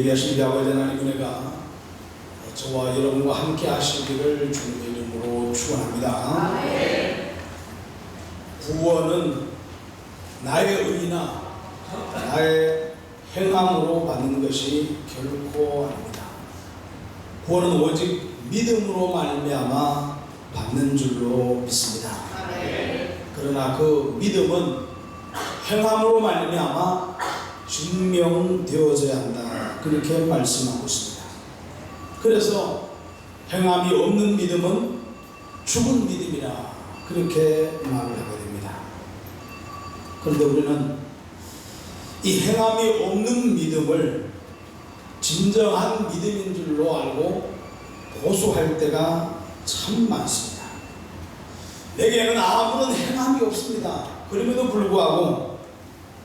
예비하신 아버지 하나님 은혜가 저와 여러분과 함께 하시기를 주님의 이름으로 축원합니다. 구원은 나의 의나 나의 행함으로 받는 것이 결코 아닙니다. 구원은 오직 믿음으로 말미암아 받는 줄로 믿습니다. 그러나 그 믿음은 행함으로 말미암아 증명되어져야 한다, 그렇게 말씀하고 있습니다. 그래서 행함이 없는 믿음은 죽은 믿음이라 그렇게 말을 하게 됩니다. 그런데 우리는 이 행함이 없는 믿음을 진정한 믿음인 줄로 알고 고수할 때가 참 많습니다. 내게는 아무런 행함이 없습니다. 그럼에도 불구하고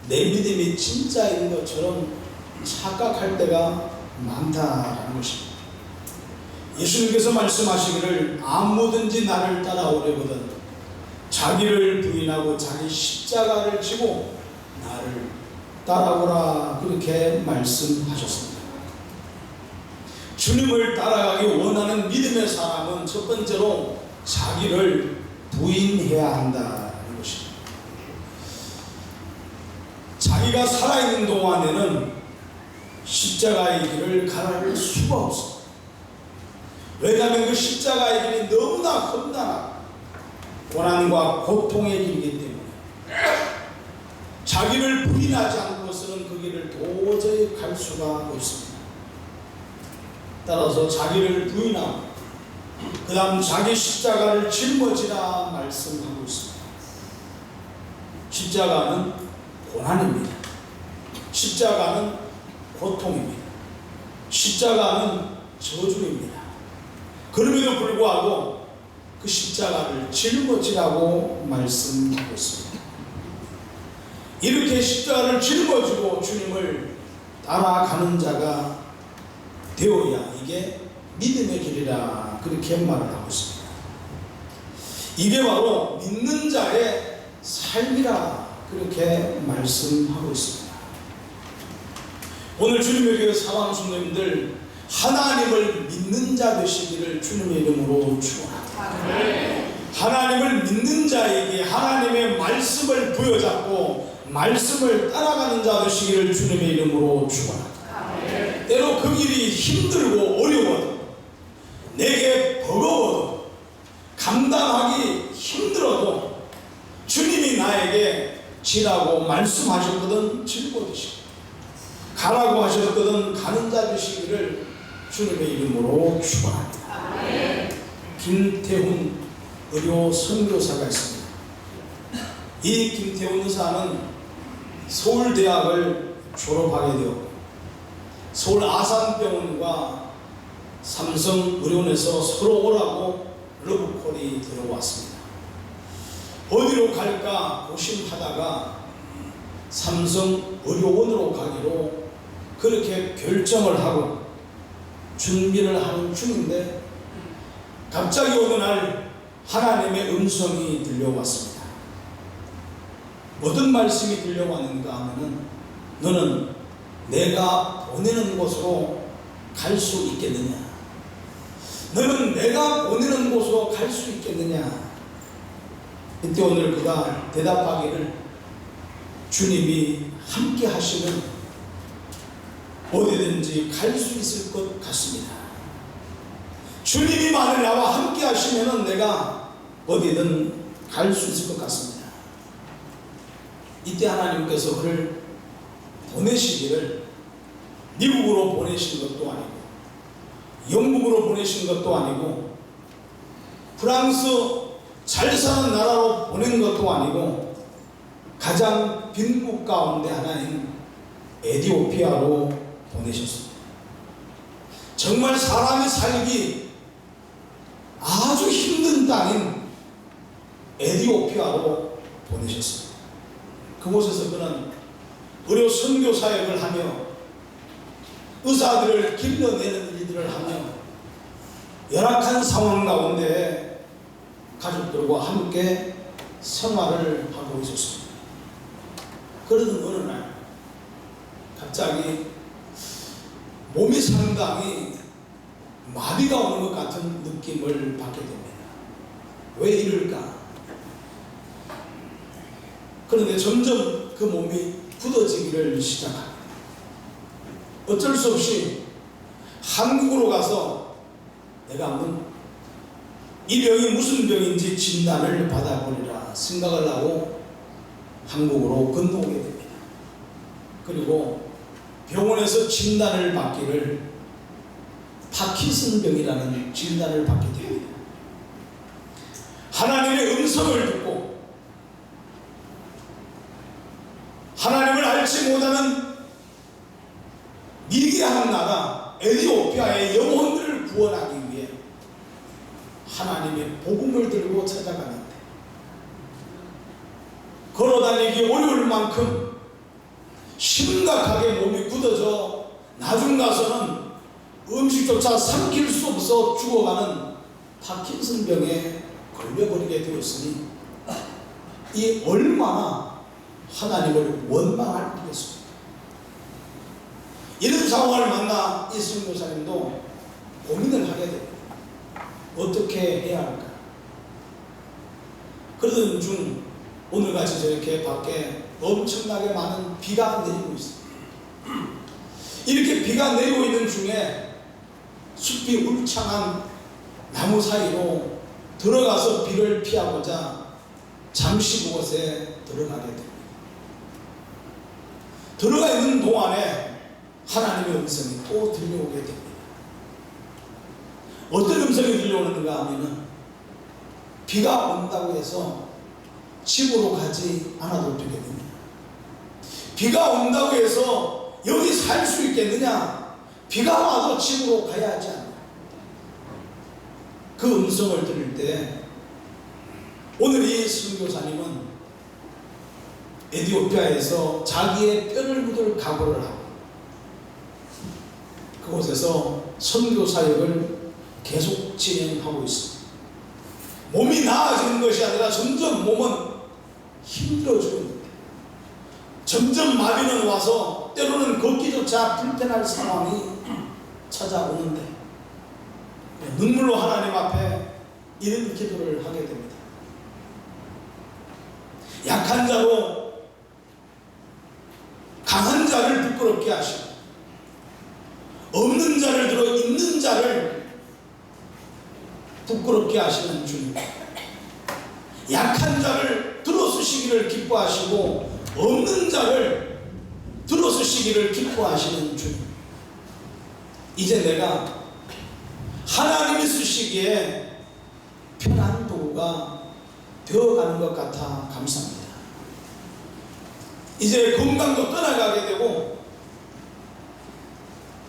내 믿음이 진짜인 것처럼 착각할 때가 많다라는 것입니다. 예수님께서 말씀하시기를 아무든지 나를 따라오려거든 자기를 부인하고 자기 십자가를 지고 나를 따라오라, 그렇게 말씀하셨습니다. 주님을 따라가기 원하는 믿음의 사람은 첫 번째로 자기를 부인해야 한다는 것입니다. 자기가 살아있는 동안에는 십자가의 길을 가를 수가 없습니다. 왜냐하면 그 십자가의 길이 너무나 험난하고 고난과 고통의 길이기 때문에 자기를 부인하지 않고서는 그 길을 도저히 갈 수가 없습니다. 따라서 자기를 부인하고 그 다음 자기 십자가를 짊어지라 말씀하고 있습니다. 십자가는 고난입니다. 십자가는 고통입니다. 십자가는 저주입니다. 그럼에도 불구하고 그 십자가를 짊어지라고 말씀하고 있습니다. 이렇게 십자가를 짊어지고 주님을 따라가는 자가 되어야 이게 믿음의 길이라 그렇게 말을 하고 있습니다. 이게 바로 믿는 자의 삶이라 그렇게 말씀하고 있습니다. 오늘 주님의 교회 사랑 성도님들, 하나님을 믿는 자 되시기를 주님의 이름으로 축원합니다. 하나님을 믿는 자에게 하나님의 말씀을 부여잡고 말씀을 따라가는 자 되시기를 주님의 이름으로 축원합니다. 때로 그 길이 힘들고 어려워도, 내게 버거워도, 감당하기 힘들어도 주님이 나에게 지라고 말씀하셨거든 짊어지시고, 가라고 하셨거든 가는 자 되시기를 주님의 이름으로 축원합니다. 김태훈 의료 선교사가 있습니다. 이 김태훈 의사는 서울대학을 졸업하게 되었고 서울 아산병원과 삼성의료원에서 서로 오라고 러브콜이 들어왔습니다. 어디로 갈까 고심하다가 삼성의료원으로 가기로 그렇게 결정을 하고 준비를 하는 중인데 갑자기 어느 날 하나님의 음성이 들려왔습니다. 어떤 말씀이 들려왔는가 하면은, 너는 내가 보내는 곳으로 갈 수 있겠느냐? 너는 내가 보내는 곳으로 갈 수 있겠느냐? 이때 오늘 그가 대답하기를, 주님이 함께 하시면 어디든지 갈 수 있을 것 같습니다. 주님이 만일 나와 함께 하시면 내가 어디든 갈 수 있을 것 같습니다. 이때 하나님께서 그를 보내시기를 미국으로 보내신 것도 아니고 영국으로 보내신 것도 아니고 프랑스 잘 사는 나라로 보낸 것도 아니고 가장 빈국 가운데 하나인 에티오피아로 보내셨습니다. 정말 사람이 살기 아주 힘든 땅인 에티오피아로 보내셨습니다. 그곳에서 그는 의료 선교 사역을 하며 의사들을 길러내는 일들을 하며 열악한 상황 가운데 가족들과 함께 생활을 하고 있었습니다. 그러던 어느 날 갑자기 몸이 상당히 마비가 오는 것 같은 느낌을 받게 됩니다. 왜 이럴까? 그런데 점점 그 몸이 굳어지기를 시작합니다. 어쩔 수 없이 한국으로 가서 내가 한번 이 병이 무슨 병인지 진단을 받아보리라 생각을 하고 한국으로 건너오게 됩니다. 그리고 병원에서 진단을 받기를 파킨슨병이라는 진단을 받게 됩니다. 하나님의 음성을 듣고 하나님을 알지 못하는 미개한 나라 에티오피아의 영혼들을 구원하기 위해 하나님의 복음을 들고 찾아가는데 걸어다니기 어려울 만큼 심각하게 몸이 굳어져 나중 가서는 음식조차 삼킬 수 없어 죽어가는 파킨슨병에 걸려버리게 되었으니 이 얼마나 하나님을 원망할 일이겠습니까? 이런 상황을 만나 이 선교사님도 고민을 하게 됩니다. 어떻게 해야 할까? 그러던 중 오늘같이 저렇게 밖에 엄청나게 많은 비가 내리고 있습니다. 이렇게 비가 내리고 있는 중에 숲이 울창한 나무 사이로 들어가서 비를 피하고자 잠시 그곳에 들어가게 됩니다. 들어가 있는 동안에 하나님의 음성이 또 들려오게 됩니다. 어떤 음성이 들려오는가 하면은 비가 온다고 해서 집으로 가지 않아도 되겠느냐? 비가 온다고 해서 여기 살 수 있겠느냐? 비가 와도 집으로 가야 하지 않나? 그 음성을 들을 때 오늘 이 선교사님은 에티오피아에서 자기의 뼈를 묻을 각오를 하고 그곳에서 선교 사역을 계속 진행하고 있습니다. 몸이 나아지는 것이 아니라 점점 몸은 힘들어지는데 점점 마비는 와서 때로는 걷기조차 불편할 상황이 찾아오는데 눈물로 하나님 앞에 이런 기도를 하게 됩니다. 약한 자로 강한 자를 부끄럽게 하시고 없는 자를 들어 있는 자를 부끄럽게 하시는 주님, 약한 자를 들어쓰시기를 기뻐하시고 없는 자를 들어쓰시기를 기뻐하시는 주님, 이제 내가 하나님이 쓰시기에 편한 도구가 되어가는 것 같아 감사합니다. 이제 건강도 떠나가게 되고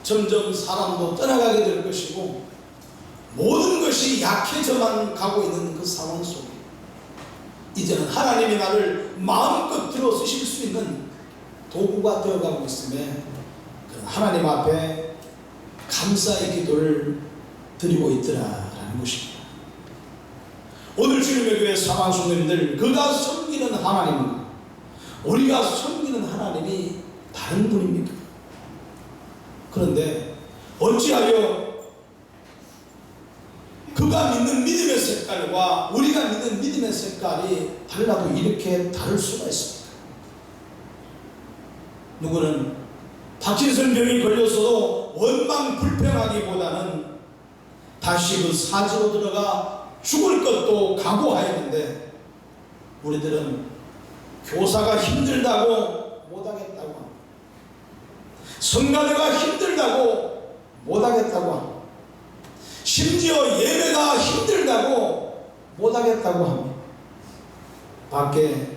점점 사람도 떠나가게 될 것이고 모든 것이 약해져만 가고 있는 그 상황 속에 이제는 하나님이 나를 마음껏 들어 쓰실 수 있는 도구가 되어가고 있음에 그런 하나님 앞에 감사의 기도를 드리고 있더라라는 것입니다. 오늘 주님의 교회 사랑하는 그가 섬기는 하나님과 우리가 섬기는 하나님이 다른 분입니까? 그런데 어찌하여 그가 믿는 믿음의 색깔과 우리가 믿는 믿음의 색깔이 달라도 이렇게 다를 수가 있습니까? 누구는 파킨슨 병이 걸려서도 원망 불평하기보다는 다시 그 사지로 들어가 죽을 것도 각오하였는데 우리들은 교사가 힘들다고 못하겠다고 합니다. 성가대가 힘들다고 못하겠다고 합니다. 심지어 예배가 힘들다고 못하겠다고 합니다. 밖에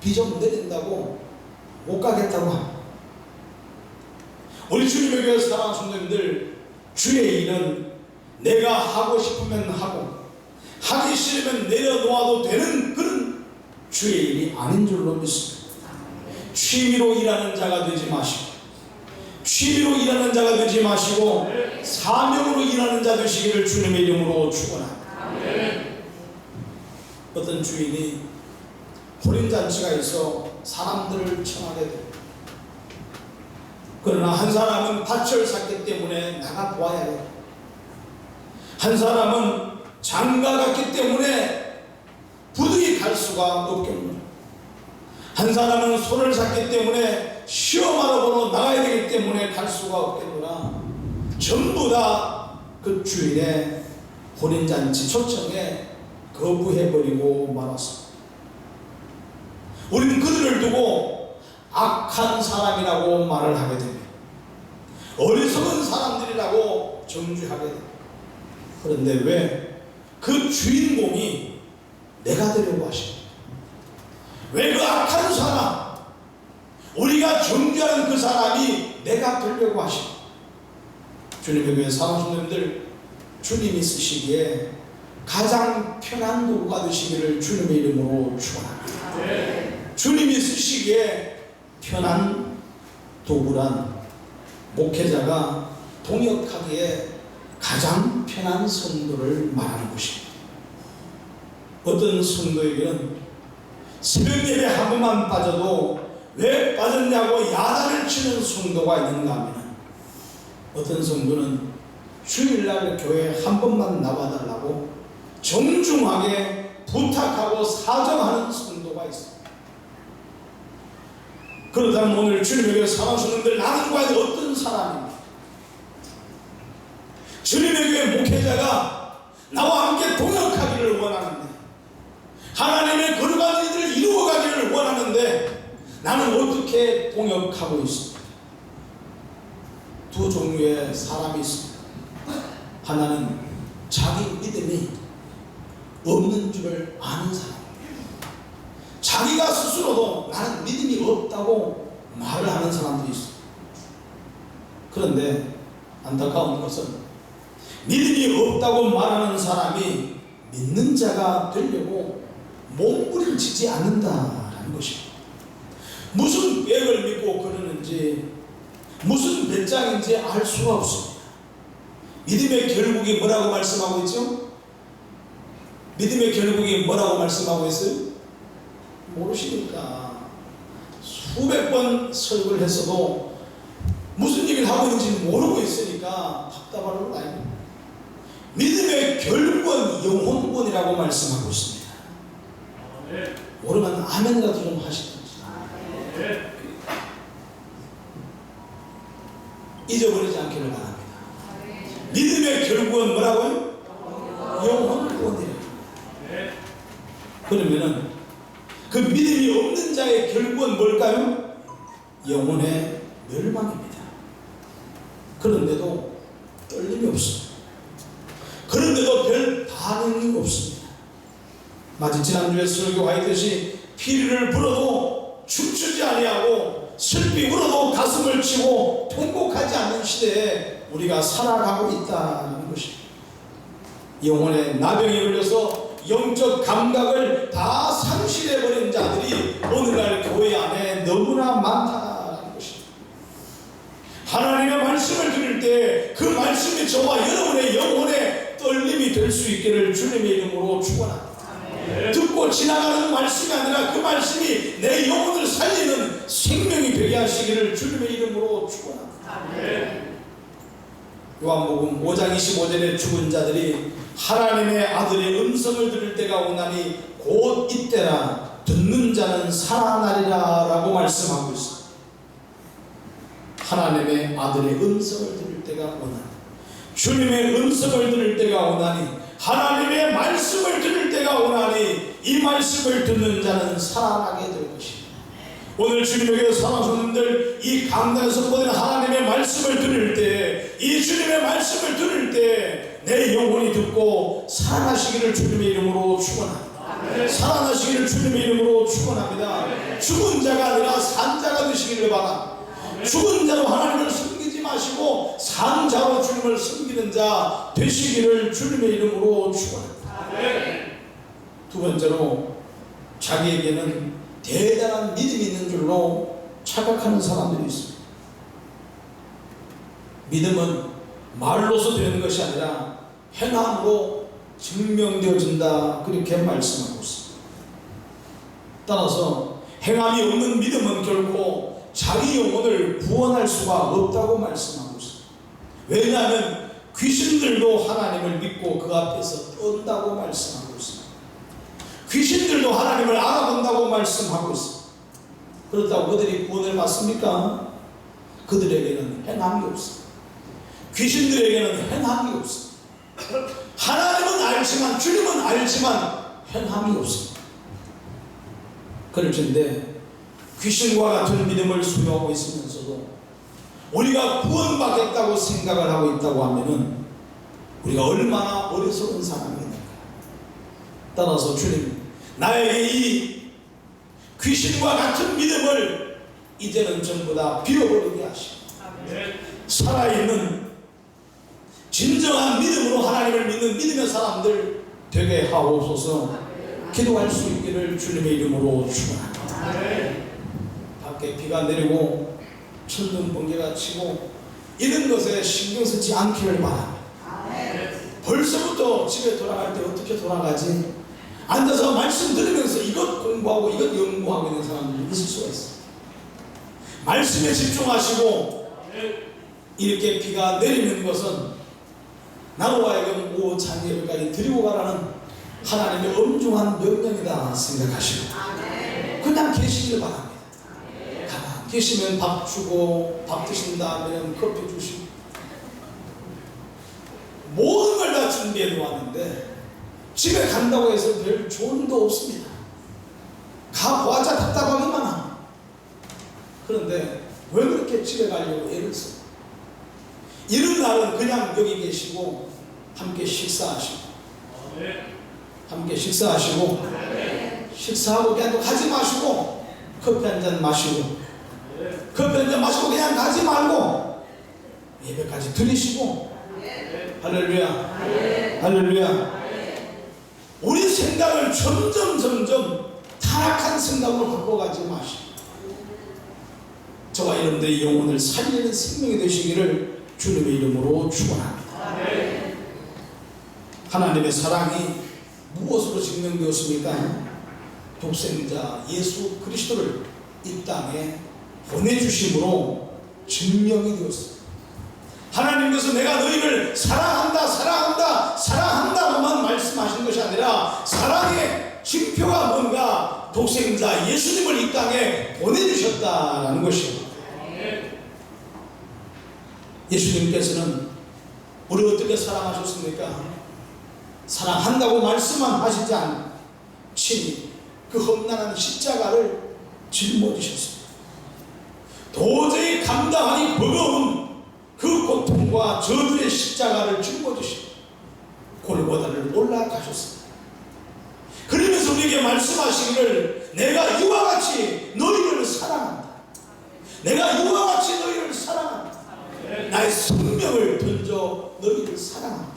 비 좀 내린다고 못 가겠다고 합니다. 우리 주님의 교회 사랑하는 성도님들, 주의 일은 내가 하고 싶으면 하고 하기 싫으면 내려놓아도 되는 그런 주의 일이 아닌 줄로 믿습니다. 취미로 일하는 자가 되지 마시고 취미로 일하는 자가 되지 마시고 사명으로 일하는 자 되시기를 주님의 이름으로 축원합니다. 어떤 주인이 호림잔치가 있어 사람들을 청하게 됩니다. 그러나 한 사람은 밭을 샀기 때문에 나가 보아야 해. 한 사람은 장가 갔기 때문에 부득이 갈 수가 없겠노라. 한 사람은 소를 샀기 때문에 시험하러 보러 나가야 되기 때문에 갈 수가 없겠노라. 전부 다 그 주인의 혼인잔치 초청에 거부해버리고 말았습니다. 우리는 그들을 두고 악한 사람이라고 말을 하게 됩니다. 어리석은 사람들이라고 정죄하게 됩니다. 그런데 왜 그 주인공이 내가 되려고 하십니까? 왜 그 악한 사람, 우리가 정죄하는 그 사람이 내가 되려고 하십니까? 주님의 교회 사랑하시는 주님이 쓰시기에 가장 편한 도구가 되시기를 주님의 이름으로 축원합니다. 네. 주님이 쓰시기에 편한 도구란 목회자가 동역하기에 가장 편한 성도를 말하는 것입니다. 어떤 성도에게는 새벽 예배 한 번만 빠져도 왜 빠졌냐고 야단을 치는 성도가 있는가 하면, 어떤 성도는 주일날 교회 한 번만 나와달라고 정중하게 부탁하고 사정하는 성도가 있습니다. 그렇다면 오늘 주님의 교회 사랑하시는 분들, 나는 과연 어떤 사람입니까? 주님의 교회 목회자가 나와 함께 동역하기를 원하는데, 하나님의 거룩한 일을 이루어가기를 원하는데 나는 어떻게 동역하고 있습니까? 두 종류의 사람이 있습니다. 하나는 자기 믿음이 없는 줄을 아는 사람입니다. 자기가 스스로도 나는 믿음이 없다고 말을 하는 사람들이 있습니다. 그런데 안타까운 것은 믿음이 없다고 말하는 사람이 믿는 자가 되려고 몸부림치지 않는다라는 것입니다. 무슨 백을 믿고 그러는지, 무슨 배짱인지 알 수가 없습니다. 믿음의 결국이 뭐라고 말씀하고 있죠? 믿음의 결국이 뭐라고 말씀하고 있어요? 모르시니까 수백 번 설교를 했어도 무슨 얘기를 하고 있는지 모르고 있으니까 답답할 걸 아닙니다. 믿음의 결국은 영혼권이라고 말씀하고 있습니다. 모르면 아멘이라도 좀 하시든지. 잊어버리지 않기를 바랍니다. 믿음의 결국은 뭐라고요? 영혼권이에요. 그러면은 그 믿음이 없는 자의 결국은 뭘까요? 영혼의 멸망입니다. 그런데도 떨림이 없습니다. 그런데도 별 반응이 없습니다. 마치 지난주에 설교하였듯이 피리를 불어도 춤추지 아니하고 슬피 울어도 가슴을 치고 통곡하지 않는 시대에 우리가 살아가고 있다는 것입니다. 영혼의 나병에 걸려서 영적 감각을 다 상실해버린 자들이 오늘날 교회 안에 너무나 많다는 것입니다. 하나님의 말씀을 들을 때 그 말씀이 저와 여러분의 영혼의 떨림이 될 수 있기를 주님의 이름으로 축원합니다. 듣고 지나가는 말씀이 아니라 그 말씀이 내 영혼을 살리는 생명이 되게 하시기를 주님의 이름으로 축원합니다. 요한복음 5장 25절에 죽은 자들이 하나님의 아들의 음성을 들을 때가 오나니 곧 이때라 듣는 자는 살아나리라 라고 말씀하고 있습니다. 하나님의 아들의 음성을 들을 때가 오나니, 주님의 음성을 들을 때가 오나니, 하나님의 말씀을 들을 때가 오나니 이 말씀을 듣는 자는 살아나게 될 것입니다. 오늘 주님의 교회 사랑하시는 분들, 이 강단에서 보는 하나님의 말씀을 들을 때, 이 주님의 말씀을 들을 때 내 영혼이 듣고 살아나시기를 주님의 이름으로 축원합니다. 살아나시기를 주님의 이름으로 축원합니다. 죽은 자가 아니라 산 자가 되시기를 바랍니다. 죽은 자로 하나님을 섬기지 마시고 산 자로 주님을 섬기는 자 되시기를 주님의 이름으로 축원합니다. 두 번째로, 자기에게는 대단한 믿음이 있는 줄로 착각하는 사람들이 있습니다. 믿음은 말로서 되는 것이 아니라 행함으로 증명되어진다, 그렇게 말씀하고 있습니다. 따라서 행함이 없는 믿음은 결코 자기 영혼을 구원할 수가 없다고 말씀하고 있습니다. 왜냐하면 귀신들도 하나님을 믿고 그 앞에서 떤다고 말씀하고 있습니다. 귀신들도 하나님을 알아본다고 말씀하고 있습니다. 그렇다고 그들이 구원을 받습니까? 그들에게는 행함이 없습니다. 귀신들에게는 행함이 없습니다. 하나님은 알지만, 주님은 알지만 행함이 없습니다. 그럴텐데 귀신과 같은 믿음을 소유하고 있으면서도 우리가 구원받겠다고 생각을 하고 있다고 하면은 우리가 얼마나 어리석은 사람입니까? 따라서 주님, 나에게 이 귀신과 같은 믿음을 이제는 전부 다 비워버리게 하시고 살아있는 진정한 믿음으로 하나님을 믿는 믿음의 사람들 되게 하옵소서. 기도할 수 있기를 주님의 이름으로 축원합니다. 밖에 비가 내리고 천둥 번개가 치고 이런 것에 신경 쓰지 않기를 바랍니다. 벌써부터 집에 돌아갈 때 어떻게 돌아가지? 앉아서 말씀 들으면서 이것 공부하고 이것 연구하고 있는 사람들이 있을 수가 있어요. 말씀에 집중하시고 이렇게 비가 내리는 것은 나로 하여금 오찬 예배까지 드리고 가라는 하나님의 엄중한 명령이다 생각하시고 그냥 계시기를 바랍니다. 가만 계시면 밥 주고, 밥 드신 다음에는 커피 주시고, 모든 걸 다 준비해 놓았는데 집에 간다고 해서 별 좋은 일도 없습니다. 가보아자 답답하기만 합니다. 그런데 왜 그렇게 집에 가려고 애를 써요? 이런 날은 그냥 여기 계시고 함께 식사하시고, 함께 식사하시고, 식사하고 그냥 또 가지 마시고 커피 한잔 마시고, 커피 한잔 마시고 그냥 가지 말고 예배까지 드리시고, 할렐루야, 할렐루야. 우리 생각을 점점 타락한 생각으로 바꿔가지 마시고 저와 여러분들의 영혼을 살리는 생명이 되시기를 주님의 이름으로 축원합니다. 하나님의 사랑이 무엇으로 증명되었습니까? 독생자 예수 그리스도를 이 땅에 보내주심으로 증명이 되었습니다. 하나님께서 내가 너희를 사랑한다고만 말씀하신 것이 아니라 사랑의 징표가 뭔가 독생자 예수님을 이 땅에 보내주셨다라는 것입니다. 예수님께서는 우리를 어떻게 사랑하셨습니까? 사랑한다고 말씀만 하시지 않고 친히 그 험난한 십자가를 짊어지셨습니다. 도저히 감당하기 버거운 그 고통과 저주의 십자가를 짊어지시고 골고다를 올라가셨습니다. 그러면서 우리에게 말씀하시기를 내가 이와 같이 너희를 사랑한다. 내가 이와 같이 너희를 사랑한다. 나의 생명을 던져 너희를 사랑한다.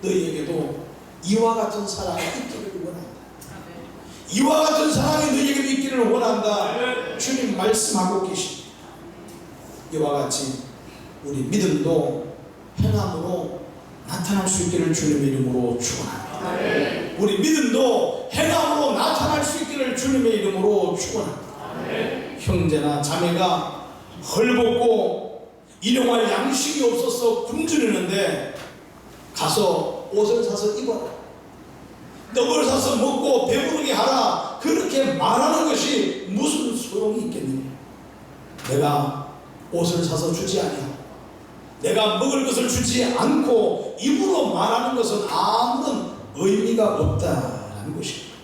너희에게도 이와 같은 사랑이 있기를 원한다. 이와 같은 사랑이 너희에게도 있기를 원한다. 주님 말씀하고 계십니다. 이와 같이 우리 믿음도 행함으로 나타날 수 있기를 주님의 이름으로 축원합니다. 우리 믿음도 행함으로 나타날 수 있기를 주님의 이름으로 축원합니다. 형제나 자매가 헐벗고 일용할 양식이 없어서 굶주리는데 가서 옷을 사서 입어라, 떡을 사서 먹고 배부르게 하라, 그렇게 말하는 것이 무슨 소용이 있겠느냐? 내가 옷을 사서 주지 아니하고 내가 먹을 것을 주지 않고 입으로 말하는 것은 아무런 의미가 없다라는 것입니다.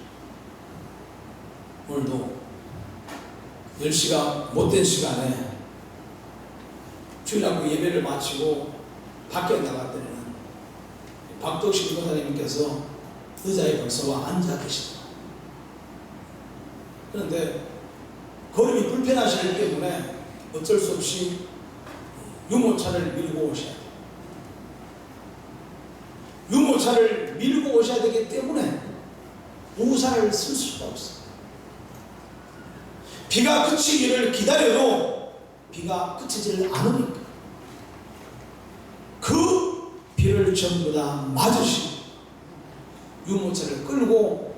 오늘도 10시가 못된 시간에 주일학교 예배를 마치고 밖에 나갈 때는 박덕식 목사님께서 의자에 벌써와 앉아 계십니다. 그런데 걸음이 불편하시기 때문에 어쩔 수 없이 유모차를 밀고 오셔야 돼요. 유모차를 밀고 오셔야 되기 때문에 우산을 쓸 수가 없어요. 비가 그치기를 기다려도 비가 그치지를 않으니까 그 비를 전부 다 맞으시고 유모차를 끌고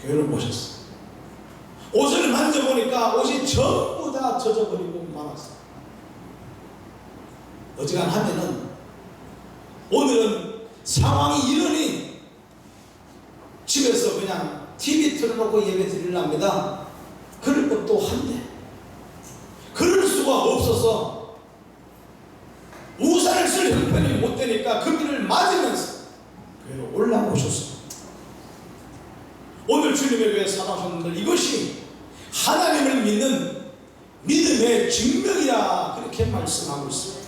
교회를 모셨어요. 옷을 만져보니까 옷이 전부 다 젖어버리고 말았어. 어지간하면은 오늘은 상황이 이러니 집에서 그냥 TV 틀어놓고 예배 드리랍니다. 그럴 것도 한데 그럴 수가 없어서 우산을 쓸 형편이 못 되니까 그 길을 맞으면서 교회로 올라오셨습니다. 오늘 주님의 교회 사랑하는 이것이 하나님을 믿는 믿음의 증명이라 그렇게 말씀하고 있습니다.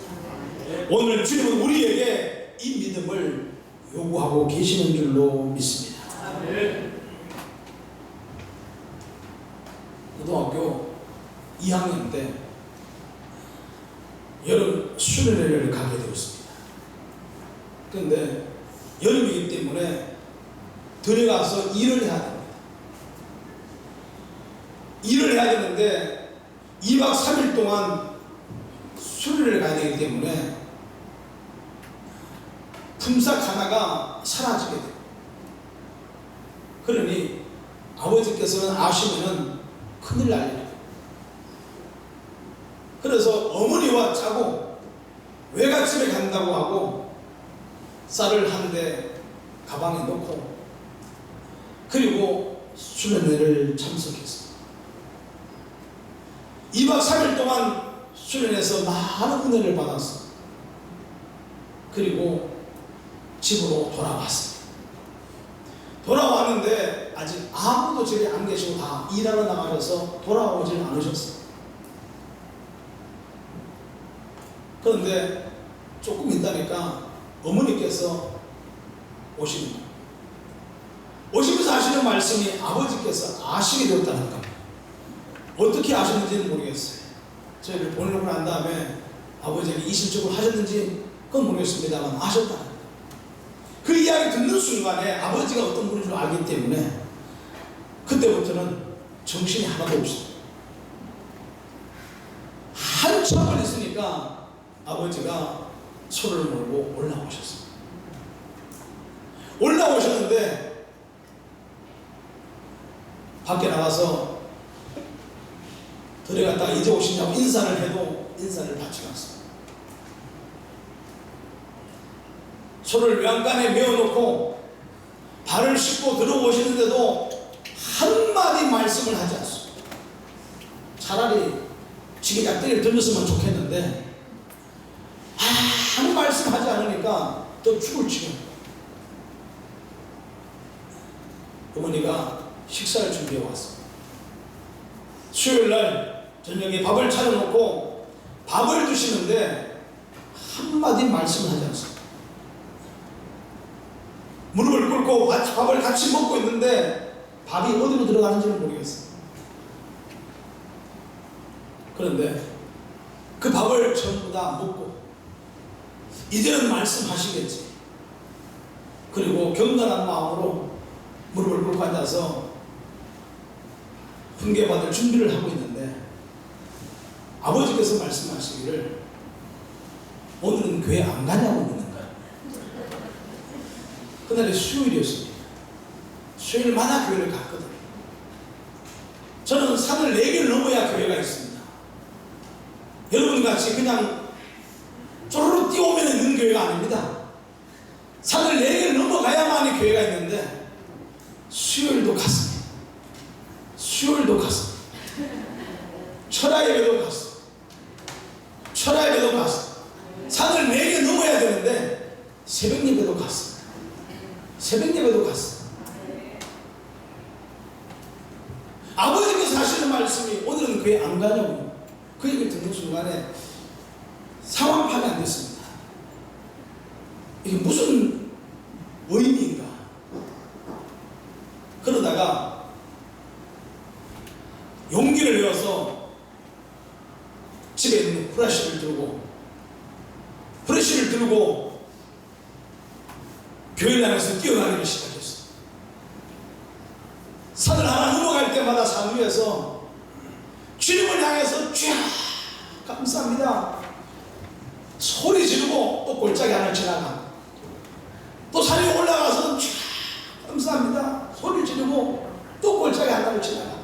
오늘 주님은 우리에게 이 믿음을 요구하고 계시는 줄로 믿습니다. 고등학교 2학년 때 여름 수련회를 가게 되었습니다. 그런데 여름이기 때문에 들어가서 일을 해야 됩니다. 일을 해야 되는데 2박 3일 동안 수련회를 가야 되기 때문에 품삯 하나가 사라지게 돼요. 그러니 아버지께서는 아시면은 큰일 날 일이에요. 그래서 어머니와 짜고 외갓집에 간다고 하고 쌀을 한 대 가방에 넣고 그리고 수련회를 참석했습니다. 2박 3일 동안 수련회에서 많은 은혜를 받았습니다. 그리고 집으로 돌아왔습니다. 돌아왔는데 아직 아무도 집에 안 계시고 다 일하러 나가셔서 돌아오질 않으셨어요. 그런데 조금 있다니까 어머니께서 오시는 거예요. 오시면서 하시는 말씀이 아버지께서 아시게 되었다는 겁니다. 어떻게 아셨는지는 모르겠어요. 저희를 보내놓고 난 다음에 아버지에게 이실적으로 하셨는지 그건 모르겠습니다만 아셨다는 거예요. 그 이야기 듣는 순간에 아버지가 어떤 분인 줄 알기 때문에 그때부터는 정신이 하나도 없어요. 한참을 있으니까 아버지가 손을 몰고 올라오셨어요. 올라오셨는데 밖에 나가서 들어갔다가 이제 오시냐고 인사를 해도 인사를 받지 않았어요. 손을 외양간에 메어놓고 발을 씻고 들어오시는데도 한마디 말씀을 하지 않습니다. 차라리 지게 약대를 들렸으면 좋겠는데 아무 말씀하지 않으니까 또 죽을 지경. 어머니가 식사를 준비해 왔습니다. 수요일날 저녁에 밥을 차려놓고 밥을 드시는데 한마디 말씀을 하지 않습니다. 무릎을 꿇고 밥을 같이 먹고 있는데 밥이 어디로 들어가는지는 모르겠어요. 그런데 그 밥을 전부 다 먹고 이제는 말씀하시겠지. 그리고 경건한 마음으로 무릎을 꿇고 앉아서 훈계받을 준비를 하고 있는데 아버지께서 말씀하시기를 오늘은 교회 안 가냐고 묻는 거예요. 그날이 수요일이었습니다. 수요일마다 교회를 갔거든요. 저는 산을 4개를 넘어야 교회가 있습니다. 여러분같이 그냥 쪼르르 뛰어오면 있는 교회가 아닙니다. 산을 4개를 넘어가야만이 교회가 있는데 수요일도 갔습니다. 수요일도 갔습니다. 철야예배도 갔습니다. 철야예배도 갔습니다. 산을 4개 넘어야 되는데 새벽예배도 갔습니다. 새벽예배도 갔습니다. 아버지께서 하시는 말씀이 오늘은 교회 안 가냐고 그 얘기를 듣는 순간에 상황 파악이 안 됐습니다. 이게 무슨 의미인가? 그러다가 용기를 내어서 집에 있는 프레쉬를 들고 교회를 향해서 뛰어가기를 시작했어요. 산을 하나 넘어갈 때마다 산 위에서 주님을 향해서 쫙 감사합니다 소리 지르고 또 골짜기 하나 지나가 또 산에 올라가서 쫙 감사합니다 소리 지르고 또 골짜기 하나를 지나가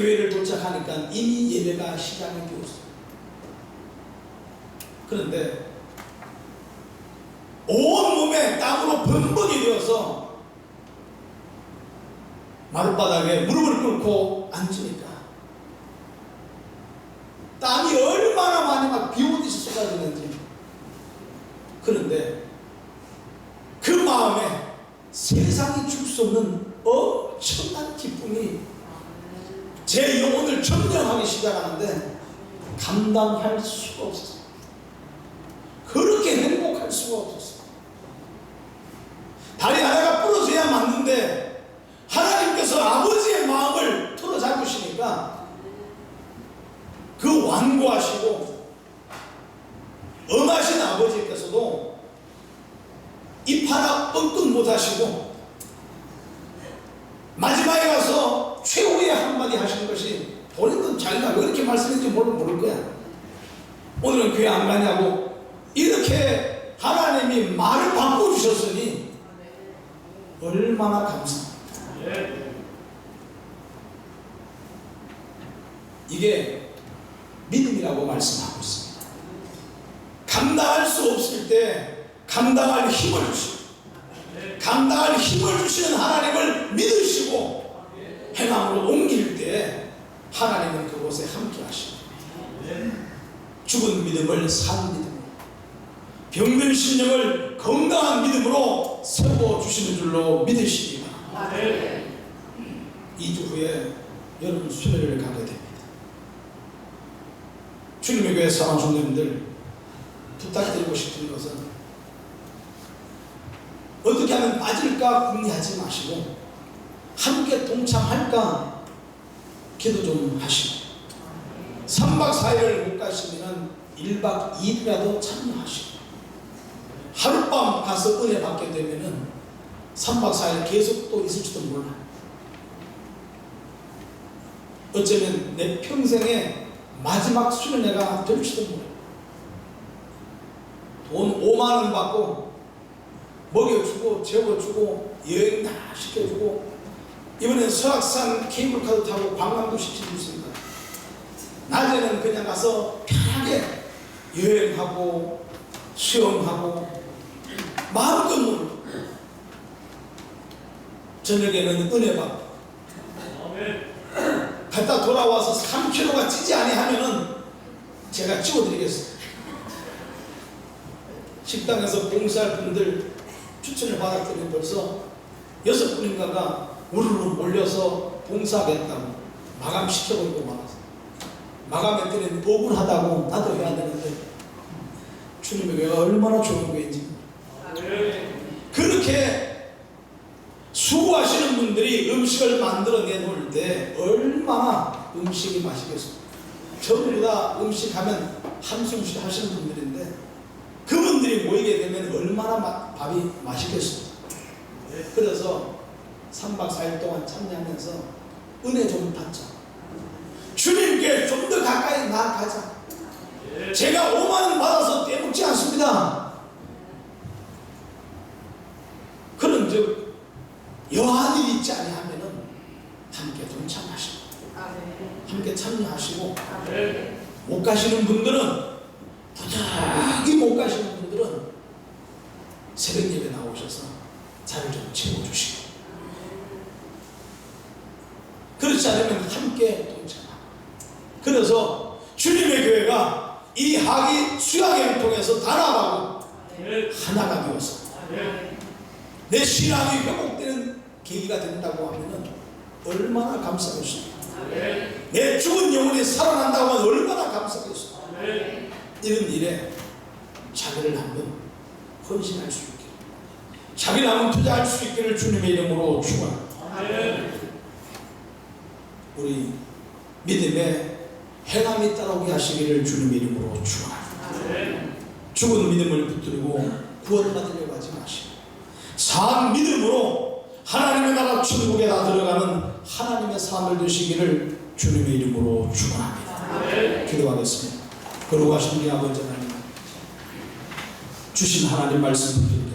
교회를 도착하니까 이미 예배가 시작이 되었어요. 그런데 온몸에 땀으로 범벅이 되어서 마룻바닥에 무릎을 꿇고 앉으니까 땀이 얼마나 많이 막 비오듯이 쏟아지는지. 그런데 그 마음에 세상이 줄 수 없는 엄청난 기쁨이 제 영혼을 점령하기 시작하는데 감당할 수가 없었어요. 그렇게 행복할 수가 없었어요. 다리 하나가 부러져야 맞는데 하나님께서 아버지의 마음을 틀어 잡으시니까 그 완고하시고 엄하신 아버지께서도 입 하나 뻥끗 못하시고 마지막에 가서 최후의 한마디 하신 것이, 본인도 자기가 왜 이렇게 말씀했는지 모를 거야. 오늘은 교회 안 가냐고 이렇게 하나님이 말을 바꿔주셨으니 얼마나 감사합니다. 이게 믿음이라고 말씀하고 있습니다. 감당할 수 없을 때 감당할 힘을 주시고, 감당할 힘을 주시는 하나님을 믿으시고 행함으로 옮길 때 하나님은 그곳에 함께 하시고, 죽은 믿음을 산 믿음으로, 병든 심령을 건강한 믿음으로 세워주시는 줄로 믿으시기 바랍니다. 2주 후에 여러분 수련회를 가게 됩니다. 주님의 교회 사랑 성도님들, 부탁드리고 싶은 것은 어떻게 하면 빠질까 궁리하지 마시고 함께 동참할까 기도 좀 하시고, 3박 4일을 못 가시면 1박 2일이라도 참여하시고, 하룻밤 가서 은혜 받게 되면 3박 4일 계속 또 있을지도 몰라요. 어쩌면 내 평생의 마지막 수련회가 될지도 몰라요. 돈 5만 원 받고 먹여주고 재워주고 여행 다 시켜주고, 이번엔 설악산 케이블카도 타고 관광도 시켜줬습니다. 낮에는 그냥 가서 편하게 여행하고 수영하고 마음껏 놀고, 저녁에는 은혜 받고, 갔다 돌아와서 3kg가 찌지 아니하면은 제가 찌워드리겠습니다. 식당에서 봉사할 분들 추천을 받았더니 벌써 6분인가가 우르르 몰려서 봉사하겠다고 마감시켜버리고 말았어요. 마감했더니 억울하다고 나도 해야 되는데, 주님의 교회가 얼마나 좋은 교회인지. 그렇게 수고하시는 분들이 음식을 만들어 내놓을 때 얼마나 음식이 맛있겠어요. 전부 다 음식 하면 한숨씩 하시는 분들인데, 그분들이 모이게 되면 얼마나 밥이 맛있겠어요. 그래서 3박 4일 동안 참여하면서 은혜 좀 받자. 주님께 좀 더 가까이 나아가자. 제가 5만 원 받아서 떼먹지 않습니다. 그런 즉 여한 일이 있지 아니하면은 함께 동참하시고 함께 참여하시고, 못 가시는 분들은, 부탁이 못 가시는 분들은 새벽 예배 나오셔서 자리를 좀 채워주시고, 그렇지 않으면 함께 동참하고. 그래서 주님의 교회가 이 학위 수양회를 통해서 단합하고 하나가 되어서 내 신앙이 회복되는 계기가 된다고 하면 얼마나 감사하겠습니까? 내 죽은 영혼이 살아난다고 하면 얼마나 감사하겠습니까? 이런 일에 자기를 한번 헌신할 수 있기를, 자기를 한번 투자할 수 있기를 주님의 이름으로 축원합니다. 우리 믿음에 행함이 따라오게 하시기를 주님의 이름으로 축원합니다. 죽은 믿음을 붙들고 구원받으려고 하지 마시고, 산 믿음으로 하나님의 나라 천국에 다 들어가는 하나님의 삶을 되시기를 주님의 이름으로 축원합니다. 기도하겠습니다. 거룩하신 우리 아버지 하나님, 주신 하나님 말씀 붙들고